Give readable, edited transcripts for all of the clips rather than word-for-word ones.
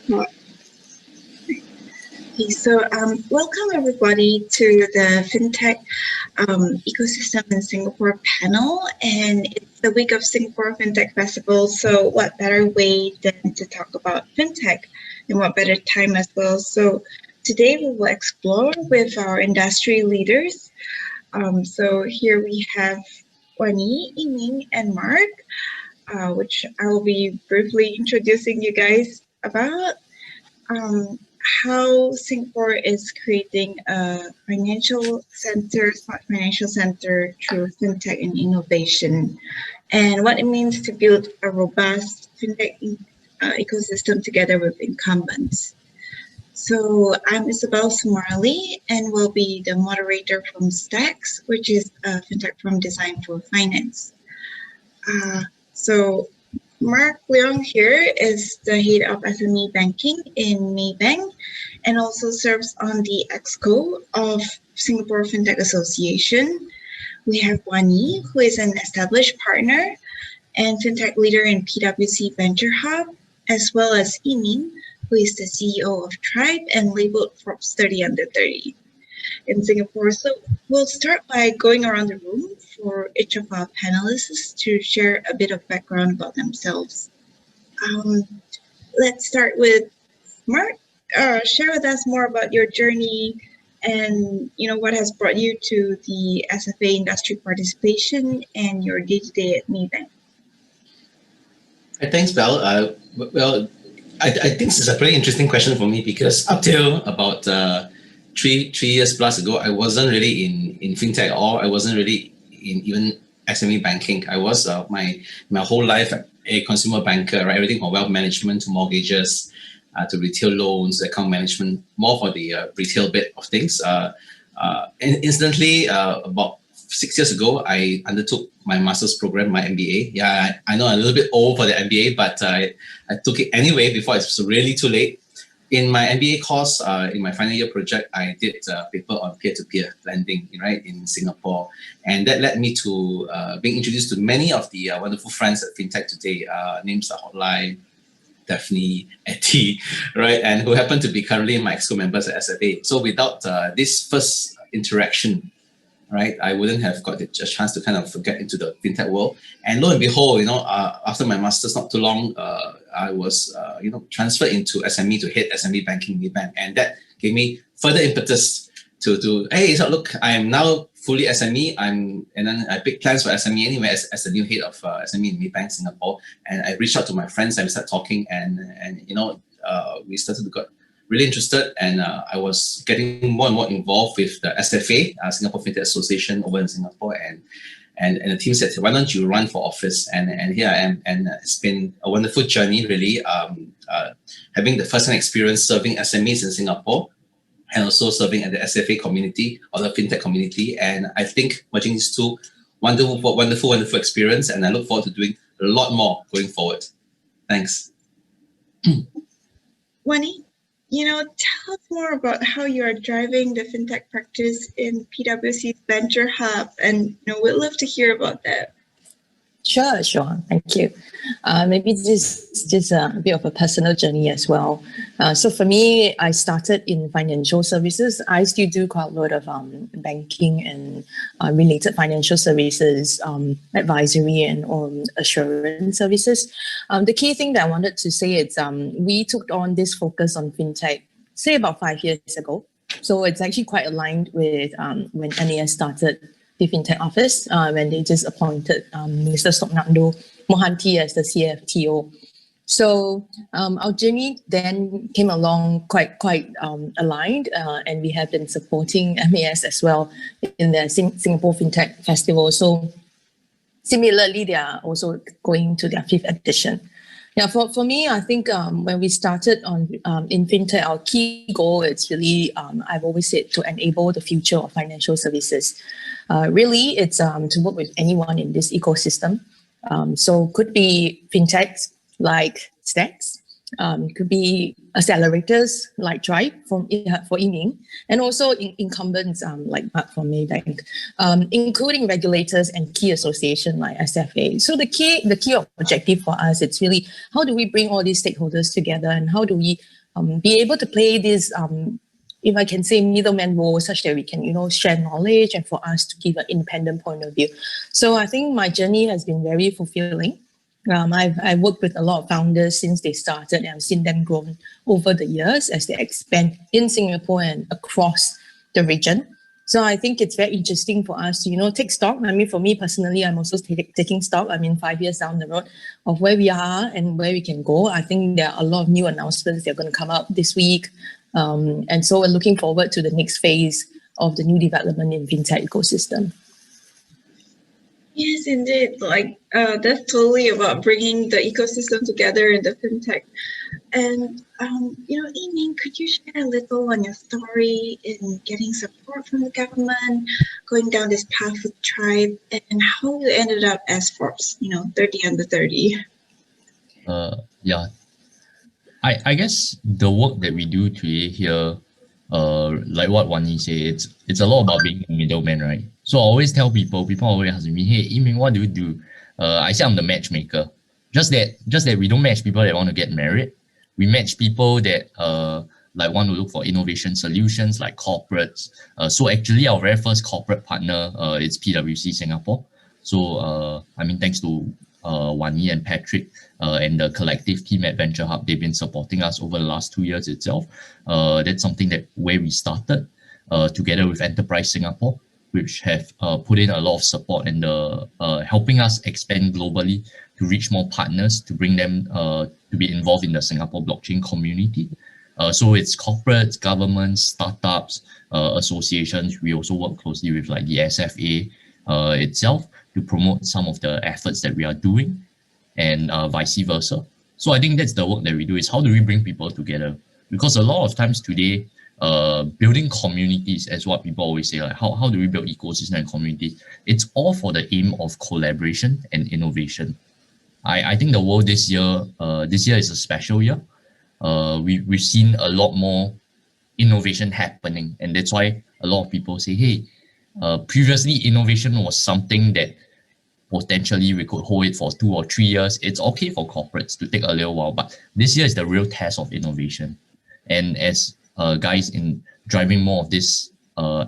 Okay, so welcome everybody to the FinTech ecosystem in Singapore panel, and it's the week of Singapore FinTech Festival. So what better way than to talk about FinTech, and what better time as well. So today we will explore with our industry leaders. So here we have Wanyi, Yiming, and Marc, which I will be briefly introducing you guys about. How Singapore is creating a smart financial center through fintech and innovation, and what it means to build a robust fintech ecosystem together with incumbents. So I'm Isabel Sumarli and will be the moderator from STACS, which is a fintech firm designed for finance. So Marc Leong here is the head of SME banking in Maybank and also serves on the ExCo of Singapore Fintech Association. We have Wanyi, who is an established partner and fintech leader in PwC Venture Hub, as well as Yiming, who is the CEO of Tribe and labeled Forbes 30 Under 30 in Singapore. So we'll start by going around the room for each of our panelists to share a bit of background about themselves. Let's start with Marc. Share with us more about your journey and what has brought you to the SFA industry participation and your day-to-day at Maybank. Thanks, Belle. Well, I think this is a very interesting question for me because up till about 3 years plus ago, I wasn't really in fintech or I wasn't really in even SME banking. I was my whole life a consumer banker, right? Everything from wealth management to mortgages to retail loans, account management, more for the retail bit of things. And incidentally, about 6 years ago, I undertook my master's program, my MBA. Yeah, I know I'm a little bit old for the MBA, but I took it anyway before it's really too late. In my MBA course, in my final year project, I did a paper on peer-to-peer lending, right, in Singapore. And that led me to being introduced to many of the wonderful friends at FinTech today, names are Hotline, Daphne, Etty, right, and who happen to be currently my ExCo members at SFA. So without this first interaction, right, I wouldn't have got a chance to kind of get into the fintech world. And lo and behold, after my master's not too long, I was, transferred into SME to head SME banking in Maybank, and that gave me further impetus to hey, so look, I am now fully SME. And then I picked plans for SME anyway as the new head of SME in Maybank Singapore, and I reached out to my friends and we started talking, and we started to get really interested, and I was getting more and more involved with the SFA, Singapore Fintech Association over in Singapore, and the team said, why don't you run for office? And here I am, and it's been a wonderful journey, really, having the first-hand experience serving SMEs in Singapore, and also serving at the SFA community or the fintech community. And I think merging these two, wonderful experience, and I look forward to doing a lot more going forward. Thanks. Wanyi, tell us more about how you are driving the fintech practice in PwC's Venture Hub, and we'd love to hear about that. Sure. Thank you. Maybe this is just a bit of a personal journey as well. So for me, I started in financial services. I still do quite a lot of banking and related financial services, advisory and assurance services. The key thing that I wanted to say is we took on this focus on fintech, say about 5 years ago. So it's actually quite aligned with when NAS started the FinTech office when they just appointed Mr. Soknando Mohanty as the CFTO. So our journey then came along quite aligned, and we have been supporting MAS as well in the Singapore FinTech Festival. So similarly, they are also going to their 5th edition. Yeah, for me, I think when we started in FinTech, our key goal is really, I've always said, to enable the future of financial services. Really, it's to work with anyone in this ecosystem. So could be FinTechs like STACS, could be accelerators like Tribe for Yiming, and also incumbents like Marc from Maybank, including regulators and key association like SFA. So the key objective for us, it's really how do we bring all these stakeholders together, and how do we be able to play this, if I can say, middleman role, such that we can, share knowledge and for us to give an independent point of view. So I think my journey has been very fulfilling. I've worked with a lot of founders since they started, and I've seen them grow over the years as they expand in Singapore and across the region. So I think it's very interesting for us to, take stock. I mean, for me personally, I'm also taking stock. 5 years down the road of where we are and where we can go. I think there are a lot of new announcements that are going to come out this week. And so we're looking forward to the next phase of the new development in fintech ecosystem. Yes, indeed. That's totally about bringing the ecosystem together in the fintech. And, Yiming, could you share a little on your story in getting support from the government, going down this path with Tribe, and how you ended up as Forbes, 30 under 30? Yeah. I guess the work that we do today here, like what Wanyi said, it's a lot about being a middleman, right? So I always tell people always ask me, hey, Yiming, what do you do? I say I'm the matchmaker. Just that we don't match people that want to get married. We match people that want to look for innovation solutions, like corporates. So actually our very first corporate partner is PwC Singapore. So thanks to Wanyi and Patrick and the collective team at Venture Hub, they've been supporting us over the last 2 years itself. That's something where we started together with Enterprise Singapore, which have put in a lot of support and helping us expand globally to reach more partners, to bring them to be involved in the Singapore blockchain community. So it's corporates, governments, startups, associations. We also work closely with like the SFA itself to promote some of the efforts that we are doing, and vice versa. So I think that's the work that we do, is how do we bring people together? Because a lot of times today, building communities, as what people always say, like how do we build ecosystem and communities? It's all for the aim of collaboration and innovation. I think the world this year is a special year. We've seen a lot more innovation happening, and that's why a lot of people say, hey, previously innovation was something that potentially we could hold it for 2 or 3 years. It's okay for corporates to take a little while, but this year is the real test of innovation. And as guys in driving more of this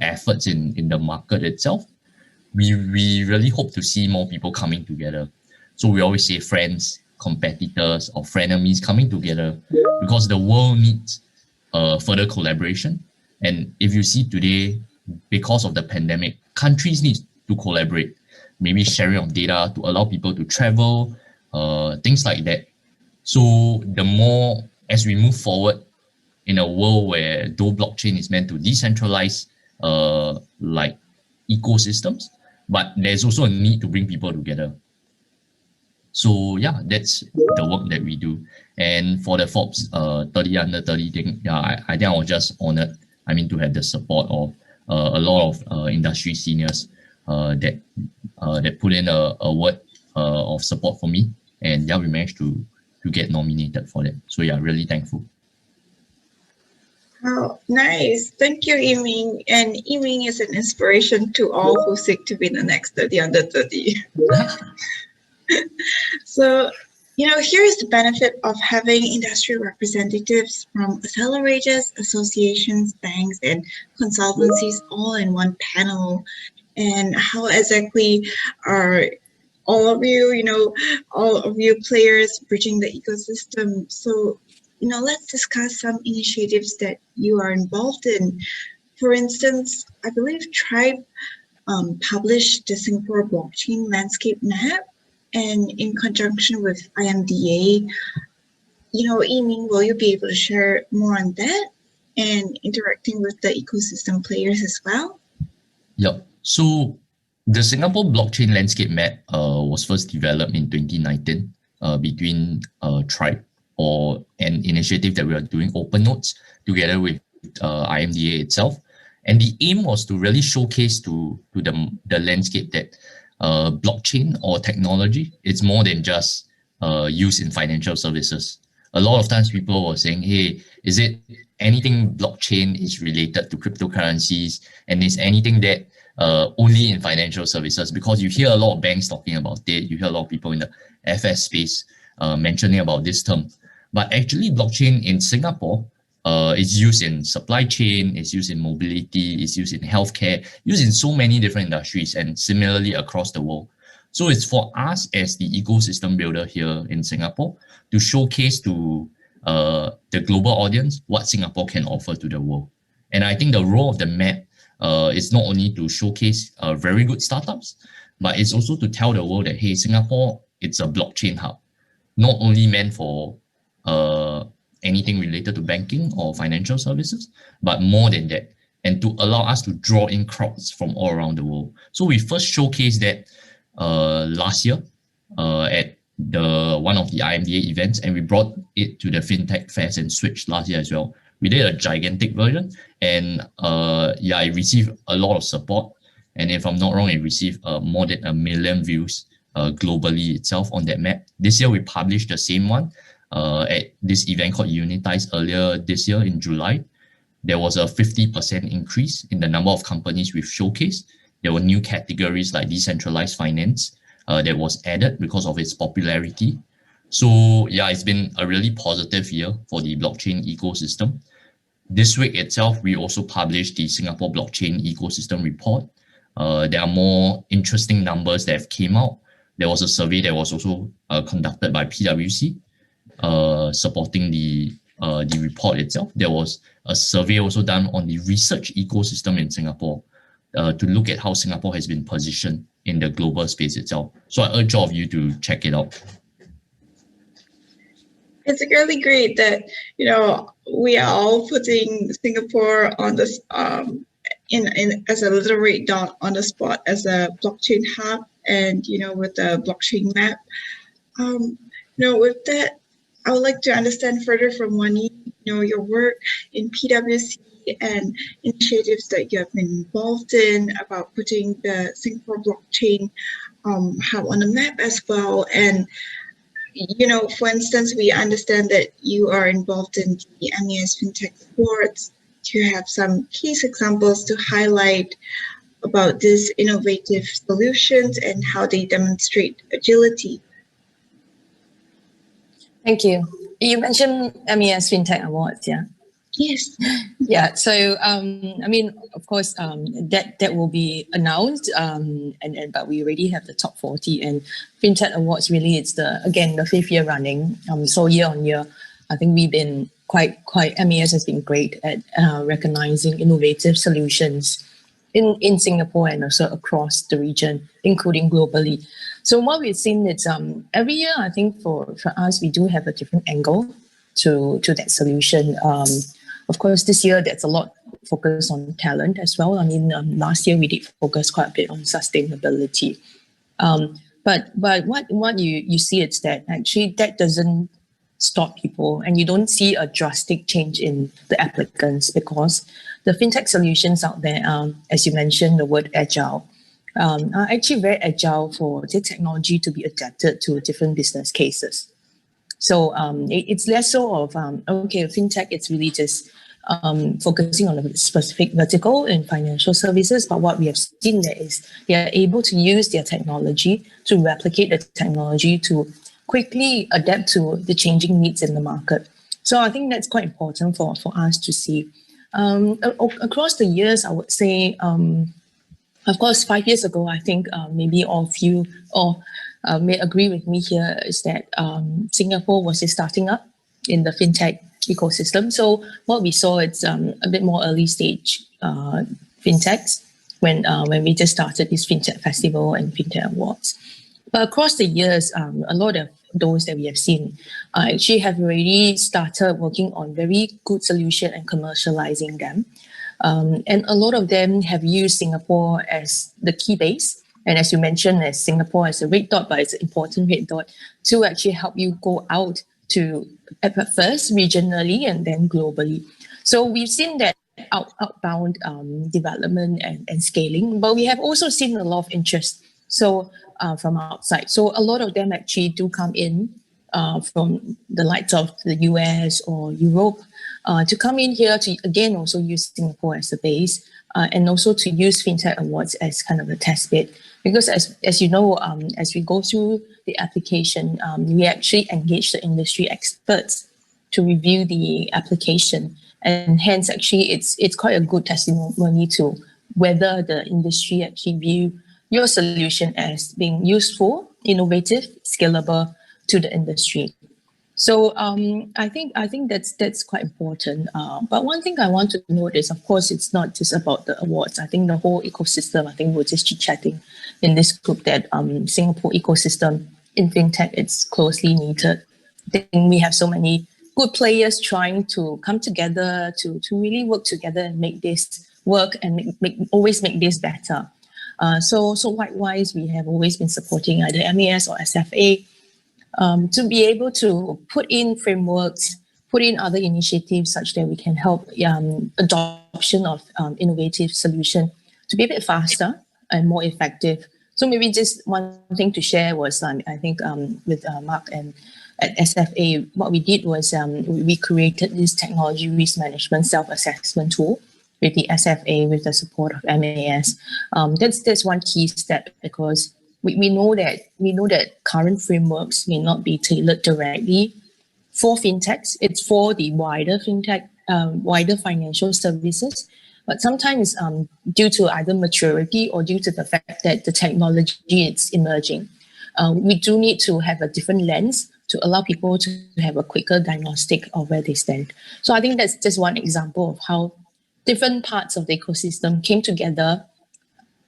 efforts in the market itself, we really hope to see more people coming together. So we always say friends, competitors, or frenemies coming together, because the world needs further collaboration. And if you see today, because of the pandemic, countries need to collaborate, maybe sharing of data to allow people to travel, things like that. So the more, as we move forward in a world where though blockchain is meant to decentralize like ecosystems, but there's also a need to bring people together. So yeah, that's the work that we do. And for the Forbes 30 under 30 thing, yeah, I think I was just honored, to have the support of a lot of industry seniors that put in a word of support for me, and yeah, we managed to get nominated for that. So yeah, really thankful. Oh, nice. Thank you, Yiming. And Yiming is an inspiration to all who seek to be the next 30 under 30. So, here is the benefit of having industry representatives from accelerators, associations, banks, and consultancies all in one panel. And how exactly are all of you players bridging the ecosystem? So, let's discuss some initiatives that you are involved in. For instance, I believe Tribe published the Singapore blockchain landscape map, and in conjunction with IMDA, Yiming, will you be able to share more on that and interacting with the ecosystem players as well? Yep. So the Singapore blockchain landscape map was first developed in 2019 between Tribe, or an initiative that we are doing, Open Notes, together with IMDA itself. And the aim was to really showcase to the landscape that blockchain or technology is more than just used in financial services. a lot of times people were saying, hey, is it anything blockchain is related to cryptocurrencies, and is anything that only in financial services? Because you hear a lot of banks talking about it, you hear a lot of people in the FS space mentioning about this term. But actually, blockchain in Singapore is used in supply chain, it's used in mobility, it's used in healthcare, used in so many different industries, and similarly across the world. So it's for us as the ecosystem builder here in Singapore to showcase to the global audience what Singapore can offer to the world. And I think the role of the map is not only to showcase very good startups, but it's also to tell the world that, hey, Singapore, it's a blockchain hub, not only meant for anything related to banking or financial services, but more than that, and to allow us to draw in crowds from all around the world. So we first showcased that last year at one of the IMDA events, and we brought it to the Fintech Fest and Switch last year as well. We did a gigantic version, and it received a lot of support. And if I'm not wrong, it received more than 1 million views globally itself on that map. This year, we published the same one at this event called Unitize earlier this year in July. There was a 50% increase in the number of companies we've showcased. There were new categories like decentralized finance that was added because of its popularity. So yeah, it's been a really positive year for the blockchain ecosystem. This week itself, we also published the Singapore Blockchain Ecosystem Report. There are more interesting numbers that have came out. There was a survey that was also conducted by PwC supporting the report itself. There was a survey also done on the research ecosystem in Singapore to look at how Singapore has been positioned in the global space itself. So I urge all of you to check it out. It's really great that, we are all putting Singapore on this in as a little red dot on the spot as a blockchain hub, and with the blockchain map. With that, I would like to understand further from Wanyi, your work in PwC and initiatives that you have been involved in about putting the Singapore blockchain hub on the map as well. And for instance, we understand that you are involved in the MES Fintech Awards. Do you have some case examples to highlight about these innovative solutions and how they demonstrate agility? Thank you. You mentioned MES Fintech Awards, yeah? Yes. Yeah. So, of course, that will be announced, but we already have the top 40, and Fintech Awards really, it's the 5th year running. So year on year, I think we've been quite MES has been great at recognizing innovative solutions in Singapore and also across the region, including globally. So what we've seen is every year, I think for us, we do have a different angle to that solution. Of course, this year, there's a lot focus on talent as well. Last year, we did focus quite a bit on sustainability. But what you see is that actually that doesn't stop people, and you don't see a drastic change in the applicants, because the fintech solutions out there, as you mentioned, the word agile, are actually very agile for the technology to be adapted to different business cases. So it's less so of, fintech, it's really just focusing on a specific vertical in financial services. But what we have seen there is they are able to use their technology to replicate the technology to quickly adapt to the changing needs in the market. So I think that's quite important for us to see. Across the years, I would say, of course, 5 years ago, I think maybe all of you may agree with me here, is that Singapore was just starting up in the fintech ecosystem. So what we saw is a bit more early stage fintechs when we just started this Fintech Festival and Fintech Awards. But across the years, a lot of those that we have seen actually have already started working on very good solution and commercializing them. And a lot of them have used Singapore as the key base. And as you mentioned, as Singapore as a red dot, but it's an important red dot to actually help you go out to, at first, regionally and then globally. So we've seen that outbound development and scaling, but we have also seen a lot of interest from outside. So a lot of them actually do come in from the likes of the US or Europe to come in here to, again, also use Singapore as a base and also to use Fintech Awards as kind of a test bed. Because as you know, as we go through the application, we actually engage the industry experts to review the application. And hence, actually, it's quite a good testimony to whether the industry actually view your solution as being useful, innovative, scalable to the industry. So I think that's quite important. But one thing I want to note is, of course, it's not just about the awards. I think the whole ecosystem, I think we're just chit-chatting in this group that Singapore ecosystem in fintech, it's closely knitted. I think we have so many good players trying to come together to really work together and make this work and always make this better. So likewise, we have always been supporting either MAS or SFA to be able to put in frameworks, put in other initiatives such that we can help adoption of innovative solution to be a bit faster and more effective. So maybe just one thing to share was, I think with Marc and at SFA, what we did was we created this technology risk management self-assessment tool with the SFA with the support of MAS. That's one key step because we know that current frameworks may not be tailored directly for fintechs. It's for the wider fintech, wider financial services. But sometimes due to either maturity or due to the fact that the technology is emerging, we do need to have a different lens to allow people to have a quicker diagnostic of where they stand. So I think that's just one example of how different parts of the ecosystem came together,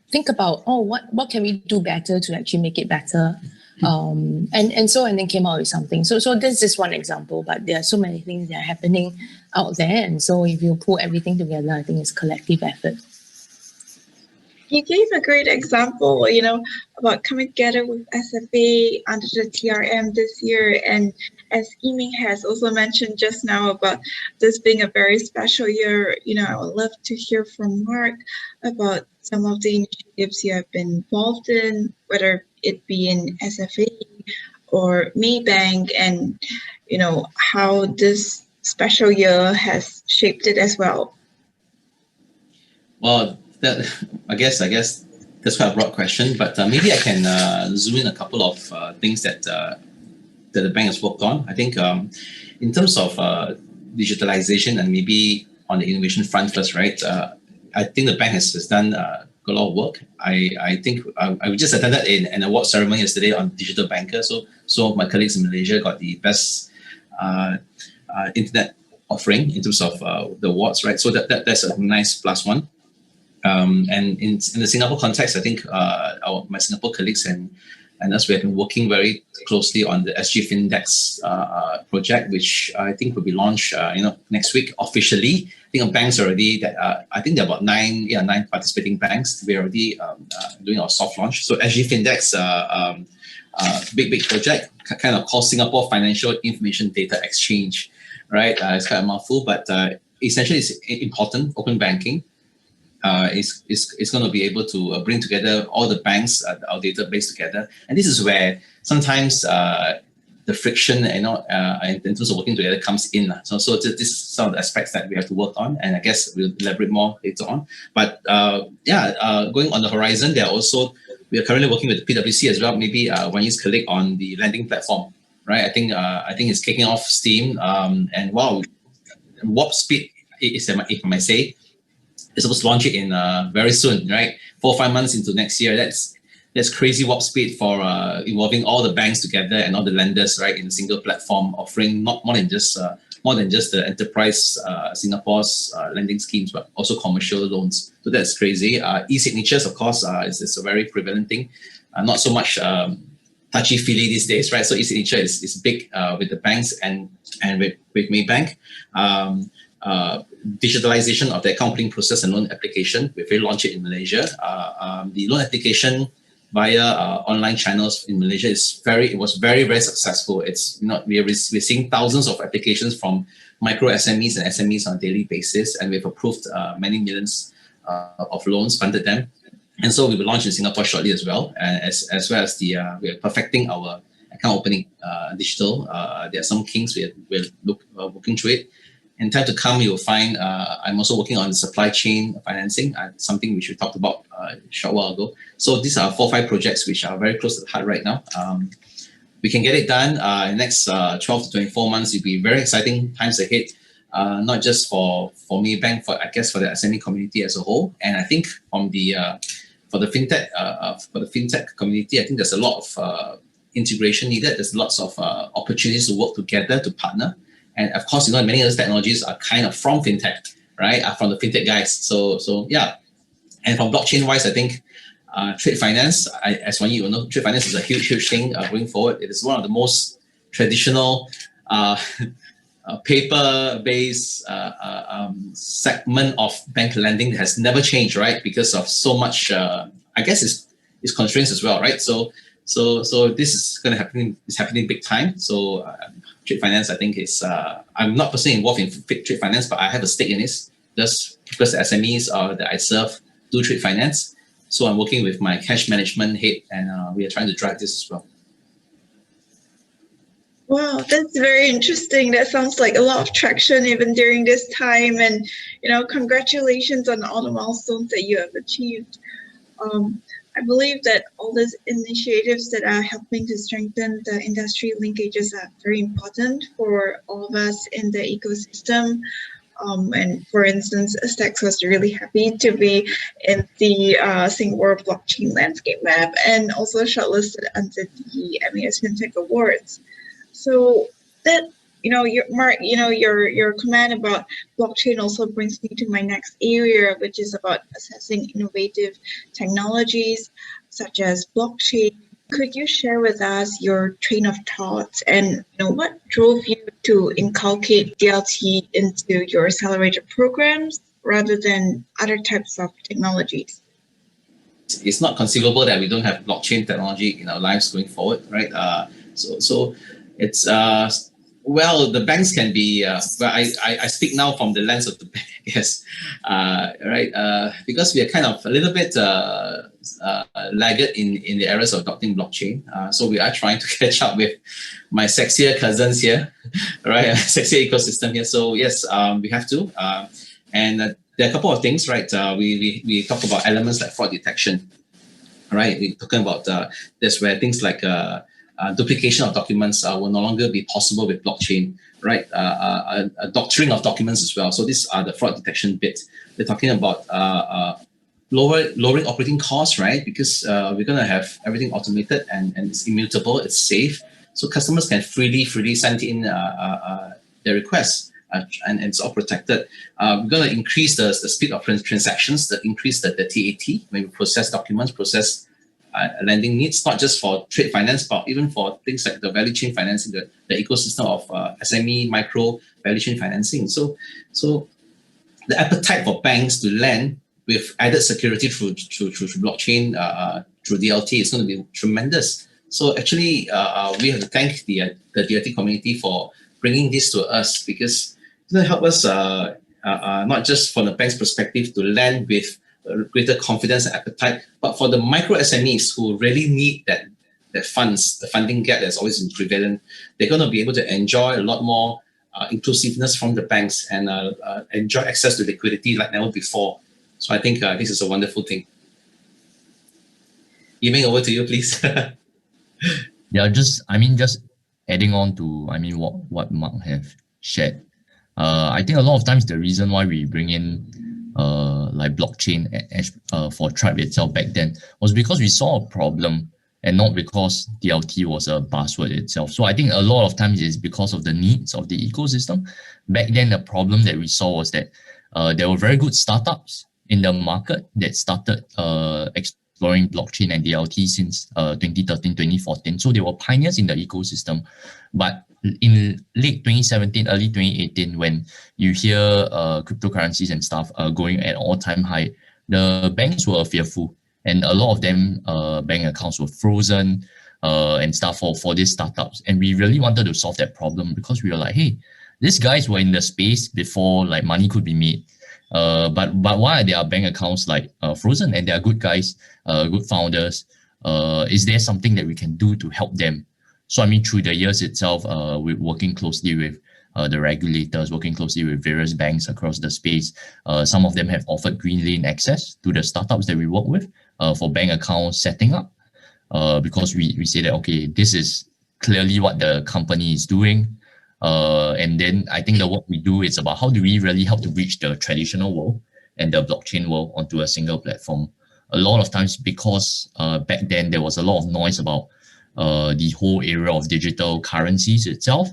think about, what can we do better to actually make it better? And then came out with something. So this is one example, but there are so many things that are happening out there. And so if you pull everything together, I think it's a collective effort. You gave a great example, about coming together with SFA under the TRM this year. And as Yiming has also mentioned just now about this being a very special year, I would love to hear from Marc about some of the initiatives you have been involved in, whether it be in SFA or Maybank, and, how this special year has shaped it as well. Well, I guess that's quite a broad question, but maybe I can zoom in a couple of things that the bank has worked on. I think in terms of digitalization and maybe on the innovation front first, right? I think the bank has done a lot of work. I think I just attended an award ceremony yesterday on digital banker. So some of my colleagues in Malaysia got the best internet offering in terms of the awards, right? So that's a nice plus one. And in the Singapore context, I think my Singapore colleagues and us, we have been working very closely on the SG FinTechs project, which I think will be launched next week officially. I think banks already I think there are about nine participating banks. We're already doing our soft launch. So SG FinTechs, big project, kind of called Singapore Financial Information Data Exchange, right? It's kind of a mouthful, but essentially it's important. Open banking is going to be able to bring together all the banks, our database together. And this is where sometimes the friction, in terms of working together comes in. So this is some of the aspects that we have to work on, and I guess we'll elaborate more later on. But going on the horizon, we are currently working with PwC as well. Maybe Wanyi's colleague on the lending platform, right? I think it's kicking off steam, and wow, warp speed, if I may say. It's supposed to launch it in very soon, right? 4 or 5 months into next year. That's crazy warp speed for involving all the banks together and all the lenders, right, in a single platform, offering not more than just the enterprise Singapore's lending schemes, but also commercial loans. So that's crazy. E-signatures, of course, is a very prevalent thing. Not so much touchy-feely these days, right? So e-signature is big with the banks and with Maybank. Digitalization of the account opening process and loan application. We've already launched it in Malaysia. The loan application via online channels in Malaysia was very, very successful. We're seeing thousands of applications from micro SMEs and SMEs on a daily basis, and we've approved many millions of loans, funded them. And so we will launch in Singapore shortly as well, as well as we are perfecting our account opening, digital. There are some kinks we're working through it. In time to come, you'll find I'm also working on supply chain financing, something which we talked about a short while ago. So these are 4 or 5 projects which are very close to the heart right now. We can get it done in the next 12 to 24 months. It'll be very exciting times ahead, not just for Maybank, I guess for the SME community as a whole. And I think from for the fintech community, I think there's a lot of integration needed. There's lots of opportunities to work together, to partner. And of course, many other technologies are kind of from fintech, right? From the fintech guys. So yeah. And from blockchain wise, I think trade finance, as Wanyi will know, trade finance is a huge thing going forward. It is one of the most traditional paper-based segment of bank lending that has never changed, right? Because of so much, I guess it's constraints as well, right? So this is going to happen. It's happening big time. So trade finance, I think, is. I'm not personally involved in trade finance, but I have a stake in this because the SMEs that I serve do trade finance. So I'm working with my cash management head, and we are trying to drive this as well. Wow, that's very interesting. That sounds like a lot of traction even during this time. And, congratulations on all the milestones that you have achieved. I believe that all these initiatives that are helping to strengthen the industry linkages are very important for all of us in the ecosystem. And for instance, STACS was really happy to be in the Singapore blockchain landscape map and also shortlisted under the MAS Fintech Awards. So that, Marc, your comment about blockchain also brings me to my next area, which is about assessing innovative technologies such as blockchain. Could you share with us your train of thoughts and what drove you to inculcate DLT into your accelerator programs rather than other types of technologies? It's not conceivable that we don't have blockchain technology in our lives going forward, right? So it's well, the banks can be. I speak now from the lens of the bank, yes, right? Because we are kind of a little bit laggard in the areas of adopting blockchain. So we are trying to catch up with my sexier cousins here, right? Sexier ecosystem here. So yes, we have to. And there are a couple of things, right? We talk about elements like fraud detection, right? We're talking about that's where things like duplication of documents will no longer be possible with blockchain, right? Doctoring of documents as well. So these are the fraud detection bit. We're talking about lowering operating costs, right? Because we're going to have everything automated and it's immutable, it's safe. So customers can freely send in their requests and it's all protected. We're going to increase the speed of transactions, increase the TAT when we process documents, process lending needs, not just for trade finance, but even for things like the value chain financing, the ecosystem of SME, micro value chain financing. So the appetite for banks to lend with added security through blockchain, through DLT is going to be tremendous. So actually, we have to thank the DLT community for bringing this to us because it's going to help us not just from the bank's perspective to lend with greater confidence and appetite, but for the micro SMEs who really need that funds, the funding gap that's always been prevalent, they're going to be able to enjoy a lot more inclusiveness from the banks and enjoy access to liquidity like never before. So I think this is a wonderful thing. Yiming, over to you, please. Yeah, just adding on to what Marc have shared. I think a lot of times the reason why we bring in like blockchain for Tribe itself back then was because we saw a problem and not because DLT was a buzzword itself. So I think a lot of times it's because of the needs of the ecosystem. Back then, the problem that we saw was that there were very good startups in the market that started exploring blockchain and DLT since 2013, 2014. So they were pioneers in the ecosystem. But in late 2017, early 2018, when you hear cryptocurrencies and stuff going at all-time high, the banks were fearful. And a lot of them, bank accounts were frozen and stuff for these startups. And we really wanted to solve that problem because we were like, hey, these guys were in the space before like money could be made. But why are their bank accounts like frozen? And they are good guys, good founders. Is there something that we can do to help them So I mean, through the years itself, we're working closely with the regulators, working closely with various banks across the space. Some of them have offered green lane access to the startups that we work with for bank account setting up, because we say that, okay, this is clearly what the company is doing. And then I think the work we do is about how do we really help to bridge the traditional world and the blockchain world onto a single platform. A lot of times, because back then there was a lot of noise about the whole area of digital currencies itself,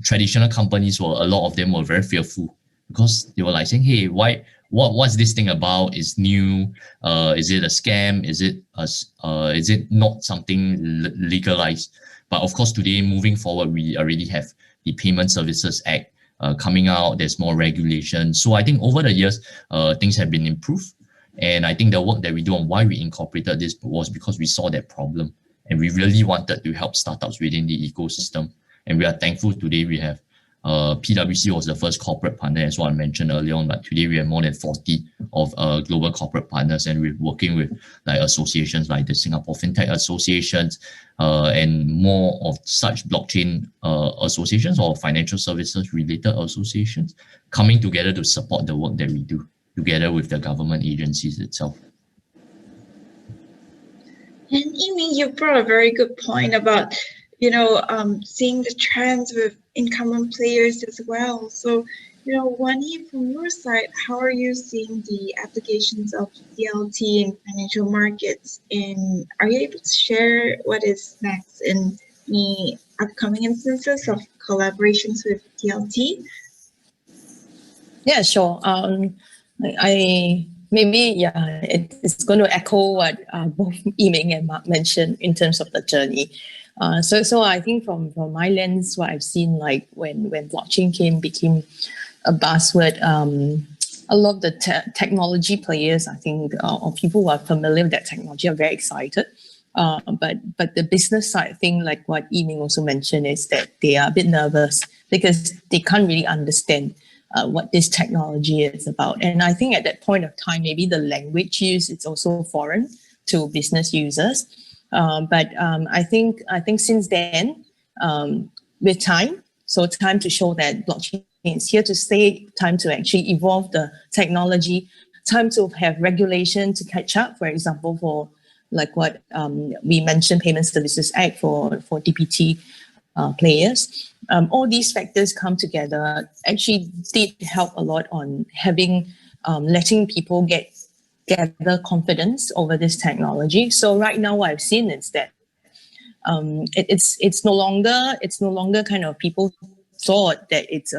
traditional companies a lot of them were very fearful, because they were like saying, hey, what's this thing about? It's new. Is it a scam? Is it not something legalized? But of course, today, moving forward, we already have the Payment Services Act coming out. There's more regulation. So I think over the years, things have been improved. And I think the work that we do on why we incorporated this was because we saw that problem. And we really wanted to help startups within the ecosystem. And we are thankful today we have PwC was the first corporate partner, as what I mentioned earlier on, but today we have more than 40 of global corporate partners, and we're working with like associations like the Singapore Fintech Associations and more of such blockchain associations or financial services related associations coming together to support the work that we do together with the government agencies itself. And Yiming, you brought a very good point about, seeing the trends with incumbent players as well. So, Wanyi, from your side, how are you seeing the applications of DLT in financial markets? And are you able to share what is next in the upcoming instances of collaborations with DLT? Yeah, sure. It's going to echo what both Yiming and Marc mentioned in terms of the journey. So I think from my lens, what I've seen, like when blockchain became a buzzword, a lot of the technology players, I think, or people who are familiar with that technology are very excited. But the business side thing, like what Yiming also mentioned, is that they are a bit nervous because they can't really understand what this technology is about. And I think at that point of time, maybe the language used is also foreign to business users. But I think since then, with time to show that blockchain is here to stay, time to actually evolve the technology, time to have regulation to catch up, for example, for like what we mentioned, Payment Services Act for DPT players. All these factors come together actually did help a lot on having letting people gather confidence over this technology. So right now, what I've seen is that it's no longer kind of people thought that it's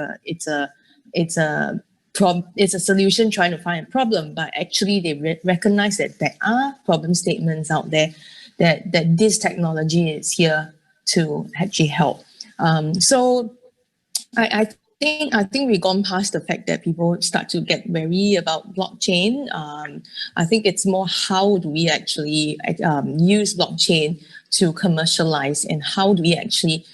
a solution trying to find a problem, but actually they recognize that there are problem statements out there that this technology is here to actually help. So I think we've gone past the fact that people start to get wary about blockchain. I think it's more how do we actually use blockchain to commercialize, and how do we actually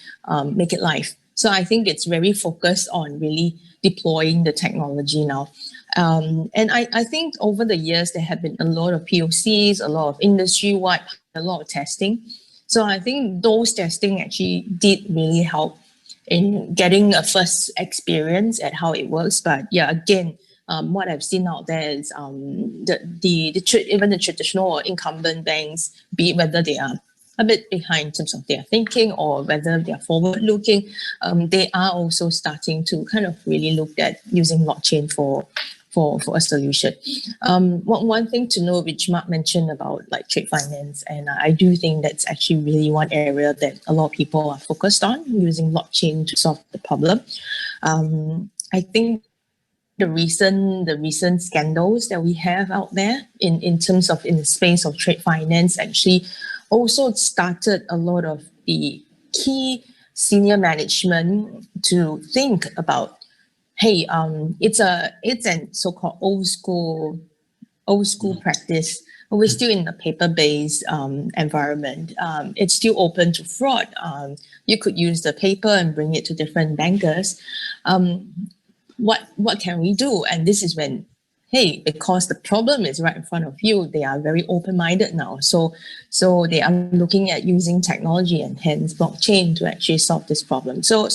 make it live. So I think it's very focused on really deploying the technology now. And I think over the years, there have been a lot of POCs, a lot of industry-wide, a lot of testing. So I think those testing actually did really help in getting a first experience at how it works. But yeah, again, what I've seen out there is even the traditional or incumbent banks, be it whether they are a bit behind in terms of their thinking or whether they are forward-looking, they are also starting to kind of really look at using blockchain for a solution. One thing to know, which Marc mentioned about like trade finance, and I do think that's actually really one area that a lot of people are focused on, using blockchain to solve the problem. I think the recent scandals that we have out there in terms of in the space of trade finance actually also started a lot of the key senior management to think about, hey, it's an so-called old school practice. We're still in a paper-based environment. It's still open to fraud. You could use the paper and bring it to different bankers. What can we do? And this is when hey, because the problem is right in front of you, they are very open-minded now. So they are looking at using technology and hence blockchain to actually solve this problem. So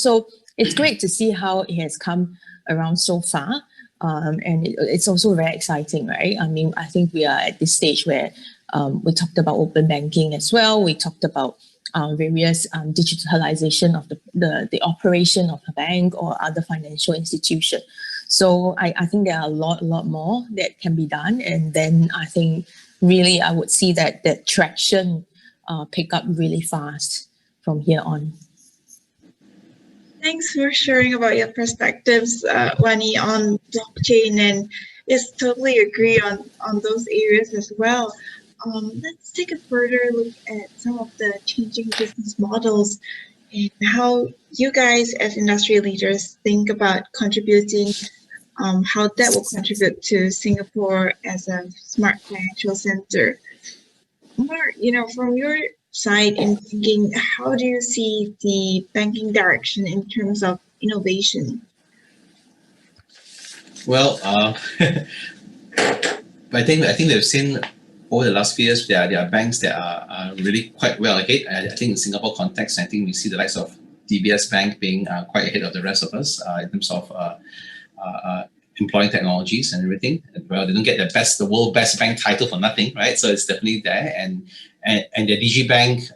it's great to see how it has come around so far. And it's also very exciting, right? I mean, I think we are at this stage where we talked about open banking as well. We talked about various digitalization of the operation of a bank or other financial institution. So I think there are a lot more that can be done. And then I think really I would see that traction pick up really fast from here on. Thanks for sharing about your perspectives, Wanyi, on blockchain, and yes, totally agree on those areas as well. Let's take a further look at some of the changing business models and how you guys as industry leaders think about contributing, how that will contribute to Singapore as a smart financial center. Marc, from your side in thinking, how do you see the banking direction in terms of innovation? Well, I think we've seen over the last few years there are banks that are really quite well ahead. I think in Singapore context, I think we see the likes of DBS Bank being quite ahead of the rest of us in terms of employing technologies and everything. Well, they don't get the world best bank title for nothing, right? So it's definitely there. And the DG Bank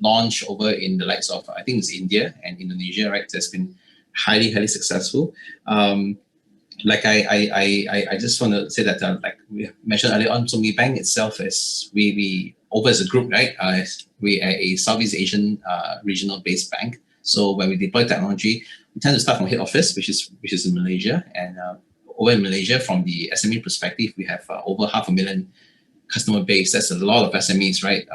launch over in the likes of, I think it's India and Indonesia, right? That's been highly successful. Like I just want to say that like we mentioned earlier on, so Maybank itself is we over as a group, right? We are a Southeast Asian regional based bank. So when we deploy technology, we tend to start from head office, which is in Malaysia, and over in Malaysia, from the SME perspective, we have over 500,000 customer base. That's a lot of SMEs, right?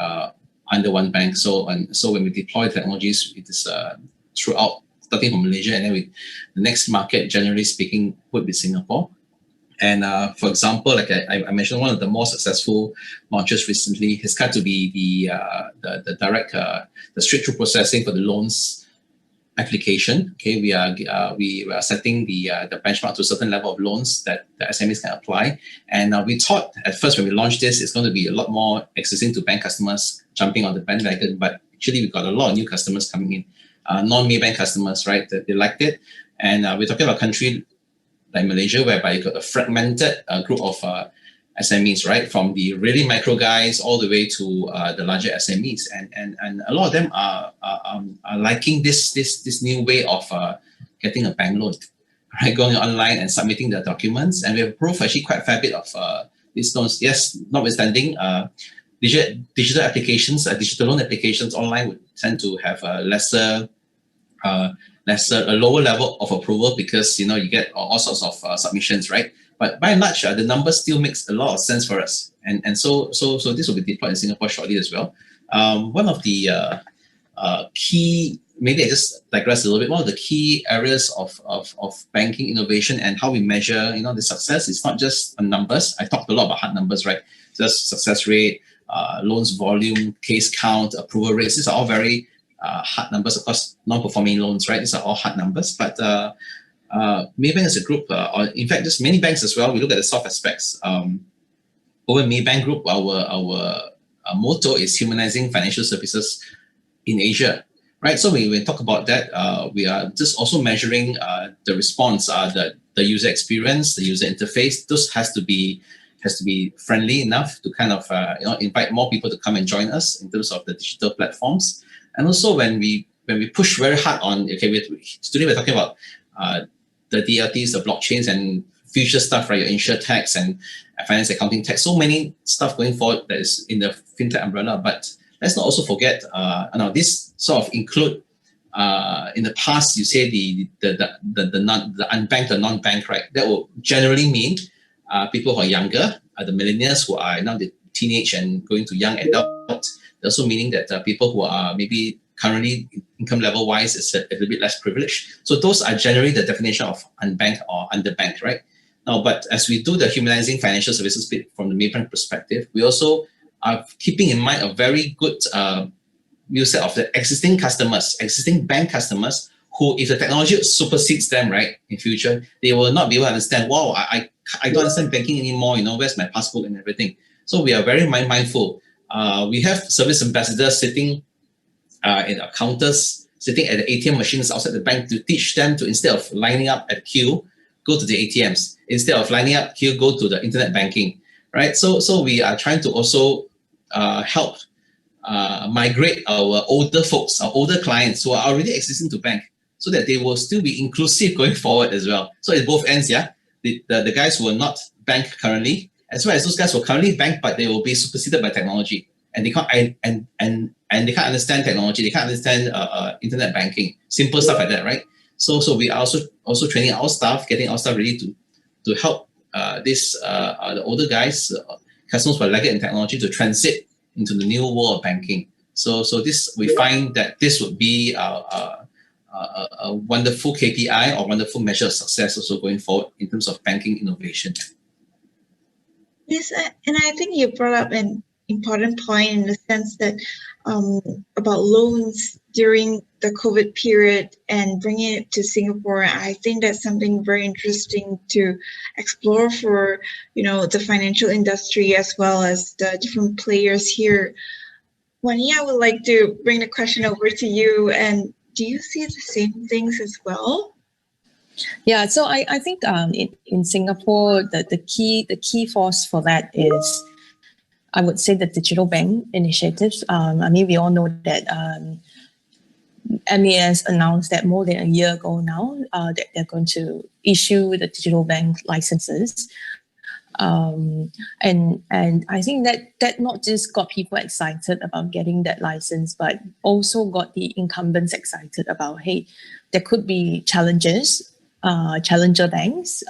Under one bank. So when we deploy technologies, it is throughout, starting from Malaysia, and then the next market, generally speaking, would be Singapore. And for example, like I mentioned, one of the more successful launches recently has got to be the direct, the straight-through processing for the loans application. Okay, we are setting the benchmark to a certain level of loans that the SMEs can apply. And we thought at first when we launched this, it's going to be a lot more existing to bank customers jumping on the bandwagon, but actually we got a lot of new customers coming in, non-Maybank customers, right? That they liked it. And we're talking about a country like Malaysia, whereby you got a fragmented group of SMEs, right? From the really micro guys all the way to the larger SMEs, and a lot of them are liking this new way of getting a bank loan, right? Going online and submitting the documents, and we have approved actually quite a fair bit of these loans. Yes, notwithstanding, digital applications, digital loan applications online would tend to have a lower level of approval because you get all sorts of submissions, right? But by and large, the numbers still makes a lot of sense for us, and so this will be deployed in Singapore shortly as well. One of the key, maybe I just digress a little bit. One of the key areas of banking innovation and how we measure the success is not just on numbers. I talked a lot about hard numbers, right? Just success rate, loans volume, case count, approval rates. These are all very hard numbers. Of course, non-performing loans, right? These are all hard numbers, but Maybank as a group, or in fact, just many banks as well, we look at the soft aspects. Over Maybank Group, our motto is humanizing financial services in Asia, right? So when we talk about that, we are just also measuring the response, the user experience, the user interface. Those has to be friendly enough to kind of invite more people to come and join us in terms of the digital platforms. And also when we push very hard on, today we're talking about the DLTs, the blockchains, and future stuff, right? Your insure tax and finance accounting tax. So many stuff going forward that is in the fintech umbrella. But let's not also forget, this sort of include in the past, you say the unbanked or non-bank, right? That will generally mean people who are younger, the millennials who are now the teenage and going to young adult. Also meaning that people who are maybe currently income level wise is a little bit less privileged. So those are generally the definition of unbanked or underbanked, right? Now, but as we do the humanizing financial services bit from the Maybank perspective, we also are keeping in mind a very good view set of the existing bank customers who, if the technology supersedes them, right, in future, they will not be able to understand, wow, I I don't understand banking anymore. Where's my passbook and everything? So we are very mindful. We have service ambassadors sitting in our counters, sitting at the ATM machines outside the bank to teach them to, instead of lining up at queue, go to the ATMs. Instead of lining up queue, go to the internet banking, right? So we are trying to also help migrate our older folks, our older clients who are already existing to bank, so that they will still be inclusive going forward as well. So at both ends, yeah, the guys who are not bank currently, as well as those guys who are currently bank, but they will be superseded by technology, and they can't and they can't understand technology, they can't understand internet banking, simple stuff like that, right? So we are also training our staff, getting our staff ready to help the older guys, customers who are lagging in technology, to transit into the new world of banking. So this, we find that this would be a wonderful KPI or wonderful measure of success also going forward in terms of banking innovation. Yes, and I think you brought up an important point in the sense that about loans during the COVID period and bringing it to Singapore. I think that's something very interesting to explore for, the financial industry as well as the different players here. Wanyi, I would like to bring the question over to you. And do you see the same things as well? Yeah, so I think in Singapore, the key force for that is, I would say, the digital bank initiatives. We all know that MAS announced that more than a year ago now that they're going to issue the digital bank licenses. And I think that not just got people excited about getting that license, but also got the incumbents excited about, hey, there could be challenges, challenger banks,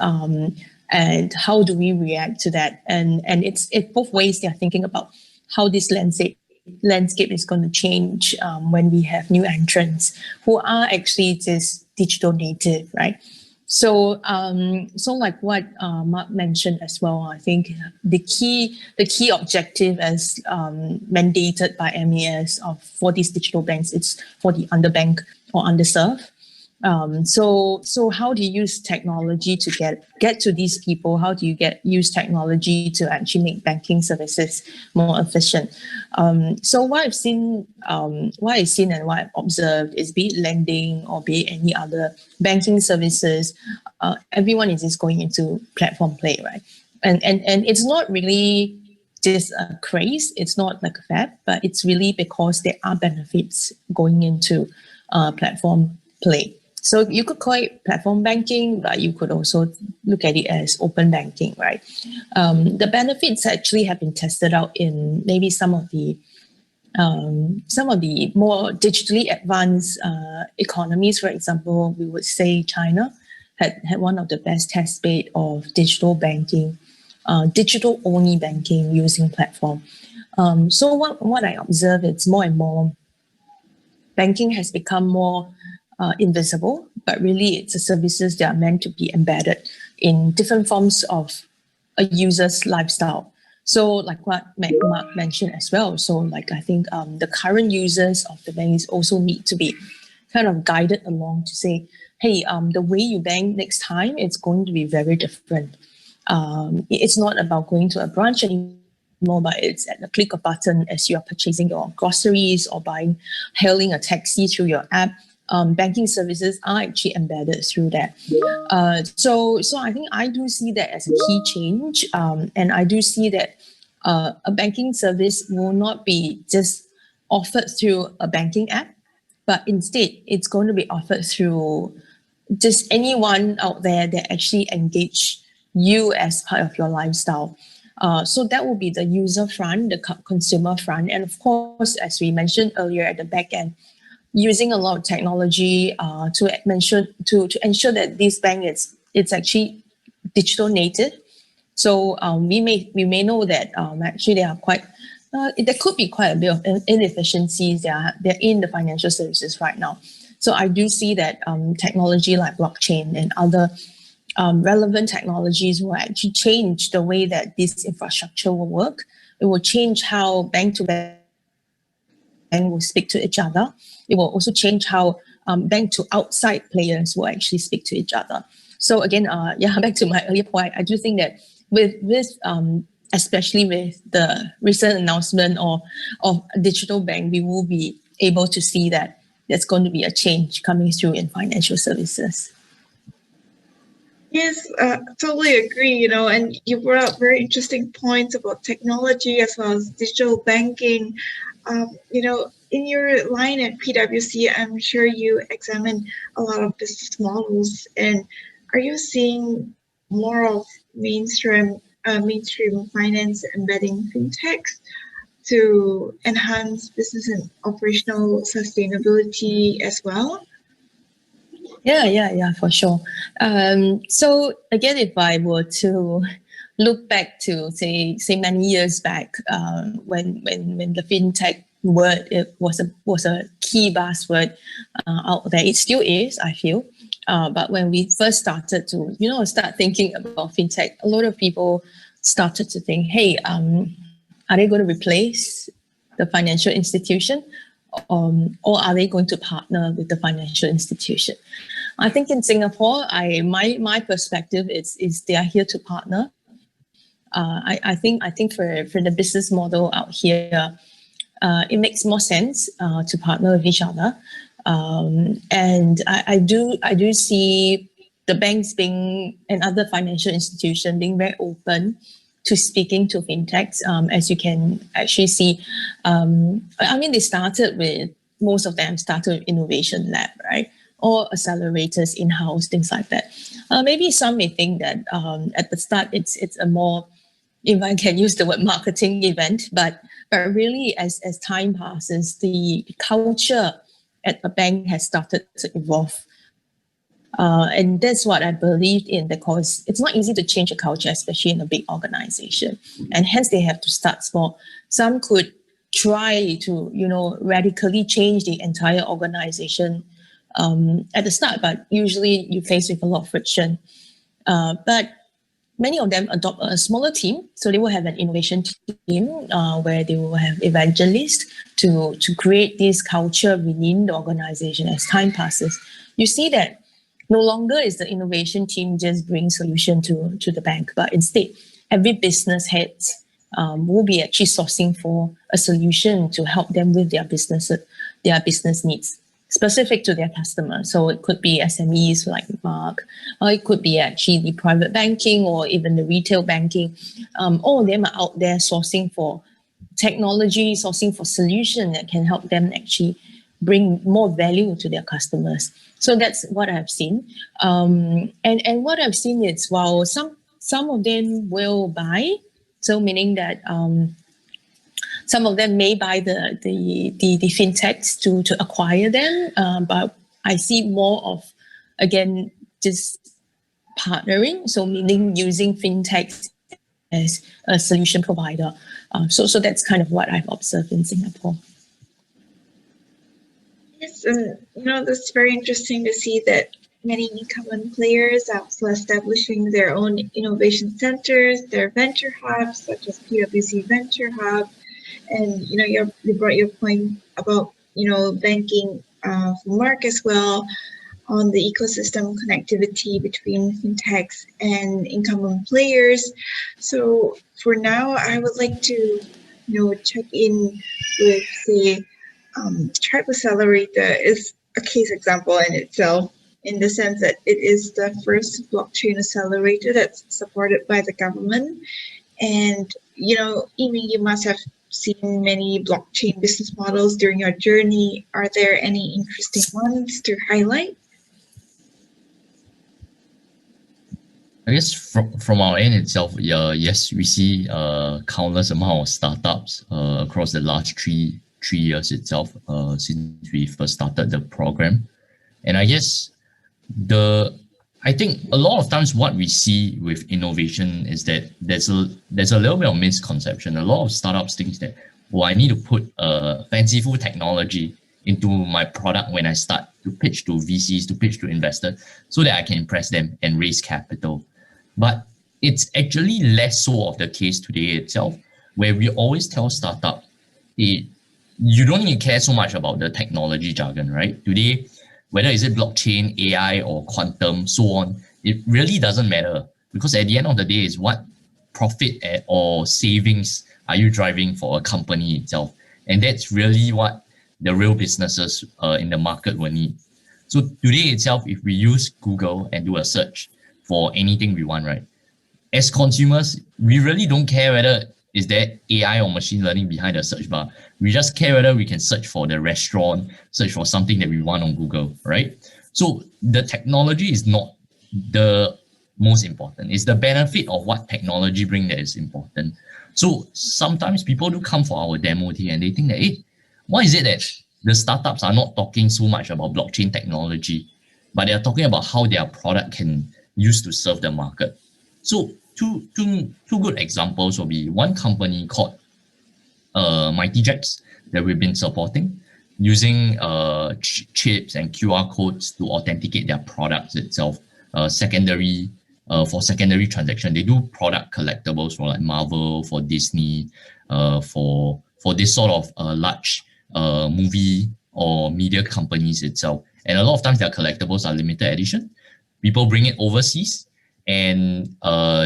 and how do we react to that? And it's both ways. They're thinking about how this landscape is going to change when we have new entrants who are actually just digital native, right? So like what Marc mentioned as well, I think the key objective as mandated by MAS for these digital banks, it's for the underbanked or underserved. So how do you use technology to get to these people? How do you use technology to actually make banking services more efficient? So what I've seen and what I've observed is, be it lending or be it any other banking services, everyone is just going into platform play, right? And it's not really just a craze. It's not like a fad, but it's really because there are benefits going into platform play. So you could call it platform banking, but you could also look at it as open banking, right? The benefits actually have been tested out in maybe some of the more digitally advanced economies. For example, we would say China had one of the best test bed of digital banking, digital only banking using platform. So what I observe, it's more and more banking has become more invisible, but really it's the services that are meant to be embedded in different forms of a user's lifestyle. So like what Marc mentioned as well. So like I think the current users of the banks also need to be kind of guided along to say, hey, the way you bank next time, it's going to be very different. It's not about going to a branch anymore, but it's at the click of a button as you are purchasing your groceries or hailing a taxi through your app. Banking services are actually embedded through that. So I think I do see that as a key change. And I do see that a banking service will not be just offered through a banking app, but instead it's going to be offered through just anyone out there that actually engage you as part of your lifestyle. So that will be the user front, the consumer front. And of course, as we mentioned earlier at the back end, using a lot of technology to ensure that this bank it's actually digital native. So we may know that actually there could be quite a bit of inefficiencies they're in the financial services right now. So I do see that technology like blockchain and other relevant technologies will actually change the way that this infrastructure will work. It will change how bank to bank will speak to each other. It will also change how bank to outside players will actually speak to each other. So again, back to my earlier point, I do think that with especially with the recent announcement of digital bank, we will be able to see that there's going to be a change coming through in financial services. Yes, totally agree, and you brought up very interesting points about technology as well as digital banking. In your line at PwC, I'm sure you examine a lot of business models, and are you seeing more of mainstream finance embedding fintechs to enhance business and operational sustainability as well? Yeah, for sure. So again, if I were to look back to say many years back, when the fintech word was a key buzzword out there, it still is, I feel. But when we first started to start thinking about fintech, a lot of people started to think, hey, are they going to replace the financial institution, or are they going to partner with the financial institution? I think in Singapore, my perspective is they are here to partner. I think for the business model out here, it makes more sense to partner with each other, and I do see the banks being and other financial institutions being very open to speaking to fintechs, as you can actually see. They started with, most of them started with innovation lab, right? Or accelerators in-house, things like that. Maybe some may think that at the start it's a more, if I can use the word, marketing event, but really as time passes, the culture at the bank has started to evolve. And that's what I believed in, because it's not easy to change a culture, especially in a big organization. And hence they have to start small. Some could try to, radically change the entire organization at the start, but usually you face with a lot of friction. But many of them adopt a smaller team, so they will have an innovation team where they will have evangelists to create this culture within the organization. As time passes, you see that no longer is the innovation team just bring solution to the bank, but instead every business heads will be actually sourcing for a solution to help them with their business needs, specific to their customers. So it could be SMEs like Marc, or it could be actually the private banking or even the retail banking. All of them are out there sourcing for technology, sourcing for solution that can help them actually bring more value to their customers. So that's what I've seen. And what I've seen is, while some of them will buy, so meaning that some of them may buy the fintechs to acquire them, but I see more of, again, just partnering, so meaning using fintechs as a solution provider. So that's kind of what I've observed in Singapore. Yes, and that's very interesting to see that many incumbent players are also establishing their own innovation centers, their venture hubs, such as PwC Venture Hub. And you brought your point about banking for Marc as well, on the ecosystem connectivity between fintechs and incumbent players. So for now, I would like to check in with, say, Tribe Accelerator is a case example in itself, in the sense that it is the first blockchain accelerator that's supported by the government. And Amy, you must have seen many blockchain business models during your journey. Are there any interesting ones to highlight? I guess from our end itself, yes, we see countless amount of startups across the last three years itself since we first started the program. And I guess I think a lot of times what we see with innovation is that there's a little bit of misconception. A lot of startups think that, I need to put fanciful technology into my product when I start to pitch to VCs, to pitch to investors, so that I can impress them and raise capital. But it's actually less so of the case today itself, where we always tell startup, you don't need to care so much about the technology jargon, right? Today, whether is it blockchain, AI, or quantum, so on, it really doesn't matter, because at the end of the day, is what profit or savings are you driving for a company itself? And that's really what the real businesses in the market will need. So today itself, if we use Google and do a search for anything we want, right? As consumers, we really don't care whether is there AI or machine learning behind the search bar. We just care whether we can search for the restaurant, search for something that we want on Google, right? So the technology is not the most important. It's the benefit of what technology brings that is important. So sometimes people do come for our demo day and they think that, hey, why is it that the startups are not talking so much about blockchain technology, but they are talking about how their product can use to serve the market? So two good examples will be one company called MightyJax that we've been supporting, using chips and QR codes to authenticate their products itself. For secondary transaction, they do product collectibles for like Marvel, for Disney, for this sort of large movie or media companies itself. And a lot of times their collectibles are limited edition. People bring it overseas and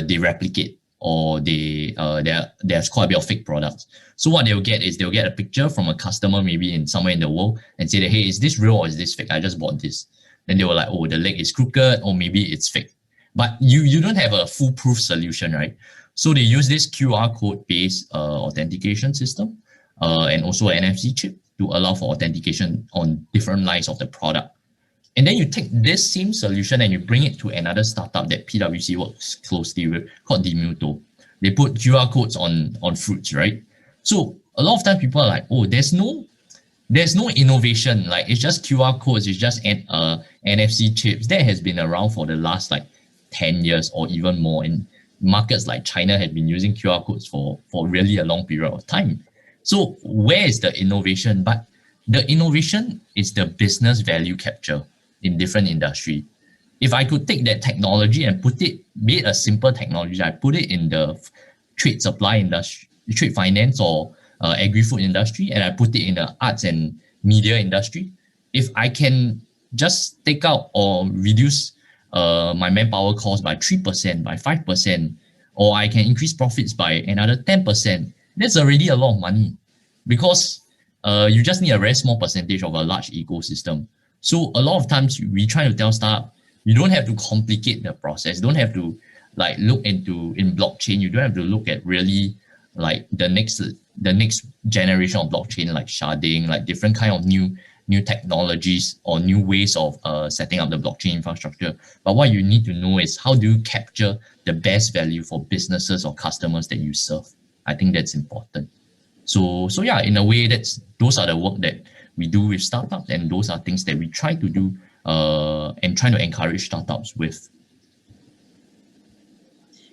they replicate, or there's quite a bit of fake products. So what they'll get is they'll get a picture from a customer maybe in somewhere in the world and say that, hey, is this real or is this fake? I just bought this. Then they were like, oh, the leg is crooked, or maybe it's fake. But you don't have a foolproof solution, right? So they use this QR code-based authentication system and also an NFC chip to allow for authentication on different lines of the product. And then you take this same solution and you bring it to another startup that PwC works closely with called Dimuto. They put QR codes on fruits, right? So a lot of times people are like, oh, there's no innovation. Like, it's just QR codes, it's just NFC chips. That has been around for the last like 10 years or even more. And markets like China have been using QR codes for really a long period of time. So where is the innovation? But the innovation is the business value capture in different industry. If I could take that technology and put it, be it a simple technology, I put it in the trade supply industry, trade finance or agri-food industry, and I put it in the arts and media industry. If I can just take out or reduce my manpower cost by 3%, by 5%, or I can increase profits by another 10%, that's already a lot of money, because you just need a very small percentage of a large ecosystem. So a lot of times we try to tell startup, you don't have to complicate the process. You don't have to like look in blockchain. You don't have to look at really like the next generation of blockchain, like sharding, like different kind of new technologies or new ways of setting up the blockchain infrastructure. But what you need to know is, how do you capture the best value for businesses or customers that you serve? I think that's important. So yeah, in a way, those are the work that we do with startups, and those are things that we try to do and try to encourage startups with.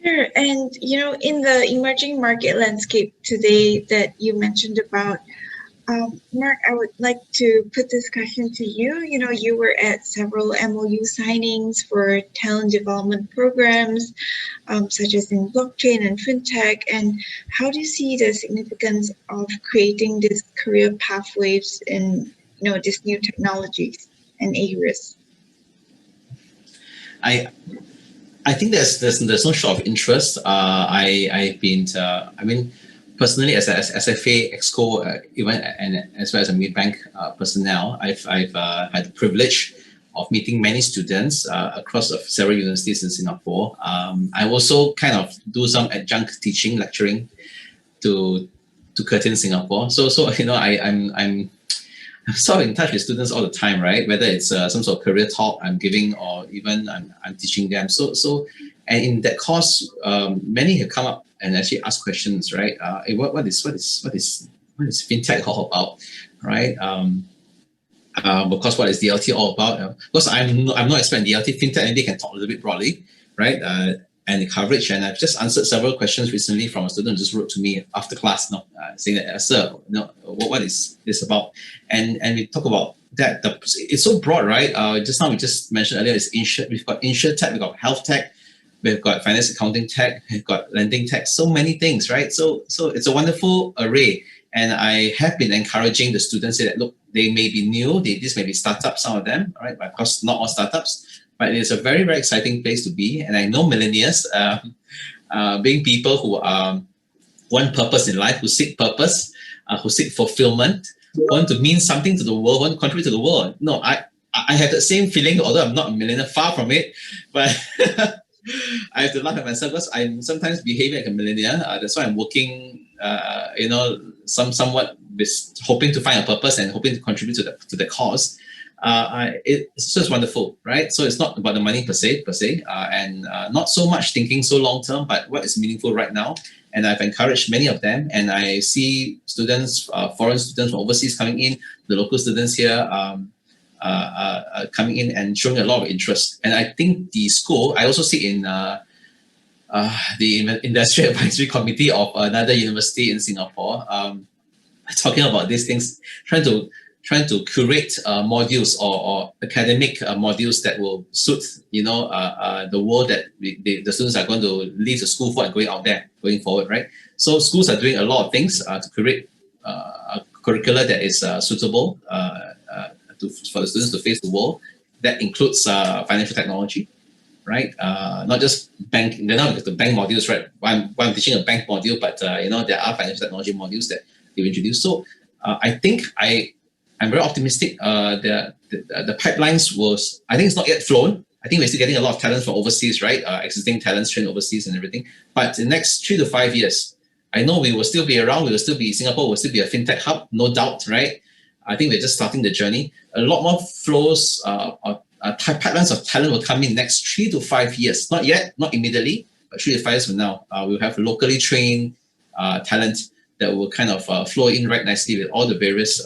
Sure. And, in the emerging market landscape today that you mentioned about, Marc, I would like to put this question to you. You were at several MOU signings for talent development programs, such as in blockchain and fintech. And how do you see the significance of creating these career pathways in, these new technologies and areas? I think there's no short of interest. I've been, personally, as SFA, ExCo, even and as well as a Maybank personnel, I've had the privilege of meeting many students across several universities in Singapore. I also kind of do some adjunct teaching, lecturing to Curtin Singapore. So I'm sort of in touch with students all the time, right? Whether it's some sort of career talk I'm giving, or even I'm teaching them. So and in that course, many have come up and actually ask questions, right? What is fintech all about, right? Because what is DLT all about? Because I'm not expert in DLT. Fintech, maybe can talk a little bit broadly, right? And the coverage. And I've just answered several questions recently from a student who just wrote to me after class, saying that, sir, what is this about? And we talk about that. It's so broad, right? Just now we just mentioned earlier, we've got insurtech, we've got health tech, we've got finance accounting tech, we've got lending tech, so many things, right? So it's a wonderful array. And I have been encouraging the students that, look, they may be new, this may be startups, some of them, right? But of course, not all startups, but it's a very, very exciting place to be. And I know millennials, being people who want purpose in life, who seek purpose, who seek fulfillment, want to mean something to the world, want to contribute to the world. No, I have the same feeling, although I'm not a millennial, far from it, but I have to laugh at myself because I'm sometimes behaving like a millennial. That's why I'm working, somewhat hoping to find a purpose and hoping to contribute to the cause. It's just wonderful, right? So it's not about the money per se, and not so much thinking so long term, but what is meaningful right now. And I've encouraged many of them, and I see students, foreign students from overseas coming in, the local students here coming in and showing a lot of interest. And I think the school, I also sit in the Industry Advisory Committee of another university in Singapore, talking about these things, trying to curate modules or academic modules that will suit the world that the students are going to leave the school for and going forward, right? So schools are doing a lot of things to create a curricula that is suitable for the students to face the world. That includes financial technology, right? Not just bank. They're not the bank modules, right? I'm teaching a bank module, but there are financial technology modules that they've introduced. So I think I'm very optimistic. The pipelines I think it's not yet flown. I think we're still getting a lot of talents from overseas, right? Existing talents trained overseas and everything. But in the next 3 to 5 years, I know we will still be around. Singapore will still be a fintech hub, no doubt, right? I think we're just starting the journey. A lot more flows, pipelines of talent will come in next 3 to 5 years. Not yet, not immediately, but 3 to 5 years from now, we'll have locally trained talent that will kind of flow in right nicely with all the various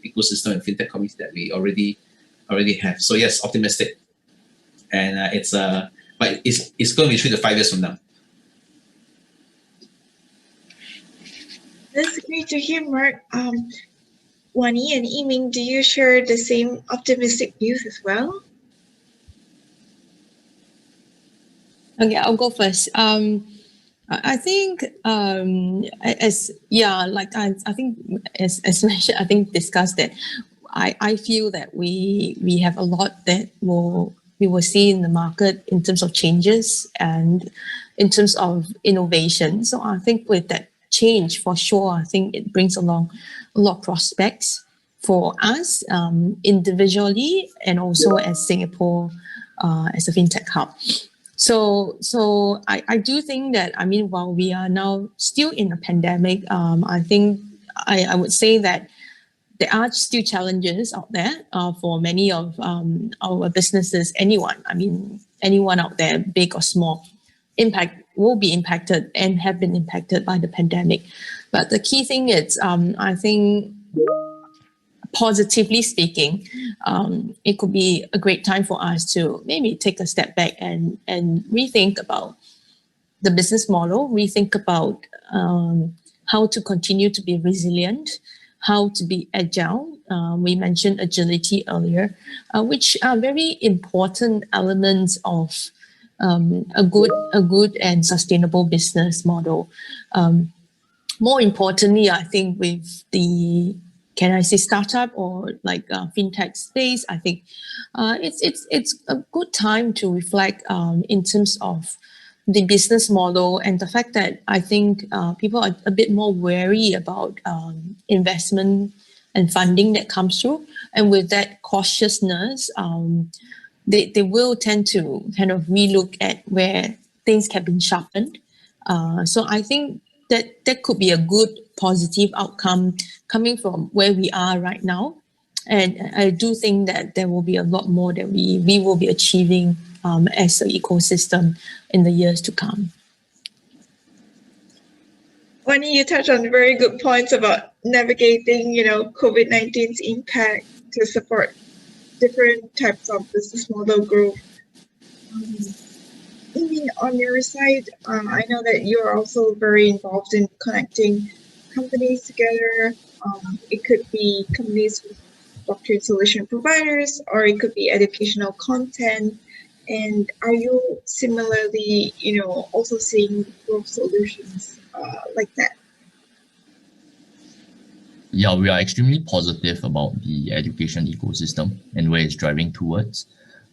ecosystem and fintech communities that we already have. So yes, optimistic, and but it's going to be 3 to 5 years from now. That's great to hear, Marc. Wanyi and Yiming, do you share the same optimistic views as well? Okay, I'll go first. I think I think as mentioned, I think discussed that I feel that we have a lot that we will see in the market in terms of changes and in terms of innovation. So I think with that change, for sure, I think it brings along a lot of prospects for us individually and also as Singapore as a fintech hub. So I do think that, while we are now still in a pandemic, I think I would say that there are still challenges out there for many of our businesses, anyone out there, big or small, will be impacted and have been impacted by the pandemic. But the key thing is, I think, positively speaking, it could be a great time for us to maybe take a step back and rethink about the business model, rethink about how to continue to be resilient, how to be agile. We mentioned agility earlier, which are very important elements of a good and sustainable business model. More importantly, I think with the startup or fintech space, I think it's a good time to reflect in terms of the business model and the fact that I think people are a bit more wary about investment and funding that comes through. And with that cautiousness, they will tend to kind of relook at where things can be sharpened. So I think that could be a good positive outcome coming from where we are right now. And I do think that there will be a lot more that we will be achieving as an ecosystem in the years to come. Wanyi, you touched on very good points about navigating, COVID-19's impact to support different types of business model growth. On your side, I know that you're also very involved in connecting companies together. It could be companies with blockchain solution providers, or it could be educational content. And are you similarly, also seeing growth solutions like that? Yeah, we are extremely positive about the education ecosystem and where it's driving towards.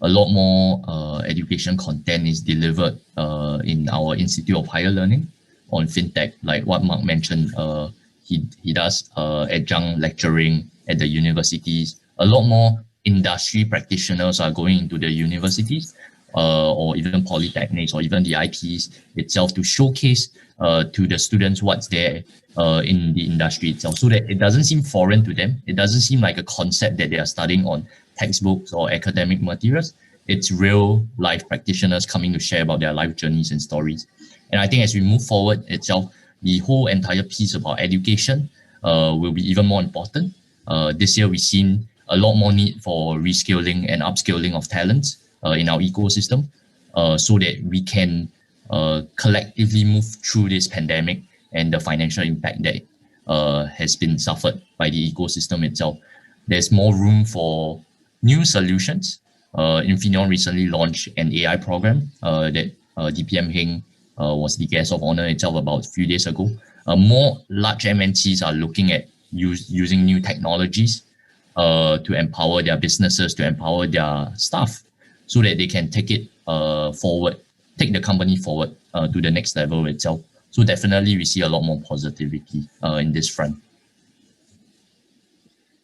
a lot more education content is delivered in our Institute of Higher Learning on fintech, like what Marc mentioned. He does adjunct lecturing at the universities. A lot more industry practitioners are going into the universities or even polytechnics or even the ITs itself to showcase to the students what's there in the industry itself, so that it doesn't seem foreign to them. It doesn't seem like a concept that they are studying on textbooks or academic materials. It's real life practitioners coming to share about their life journeys and stories. And I think as we move forward itself, the whole entire piece about education will be even more important. This year, we've seen a lot more need for reskilling and upskilling of talents in our ecosystem so that we can collectively move through this pandemic and the financial impact that has been suffered by the ecosystem itself. There's more room for new solutions. Infineon recently launched an AI program that DPM Heng was the guest of honor itself about a few days ago. More large MNCs are looking at using new technologies to empower their businesses, to empower their staff, so that they can take it forward, take the company forward to the next level itself. So definitely we see a lot more positivity in this front.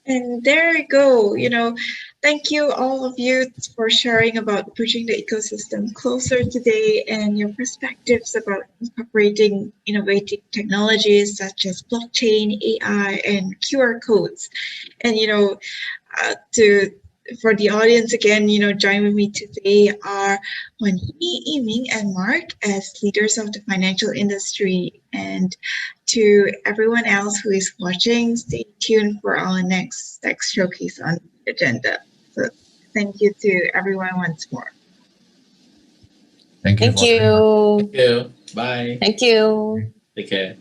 And there you go. Thank you all of you for sharing about pushing the ecosystem closer today and your perspectives about incorporating innovative technologies such as blockchain, AI, and QR codes. And, for the audience again, join with me today are Wanyi, Yiming, and Marc as leaders of the financial industry. And to everyone else who is watching, stay tuned for our next STACS showcase on the agenda. So thank you to everyone once more. Thank you. Thank you. Thank you. Bye. Thank you. Take care.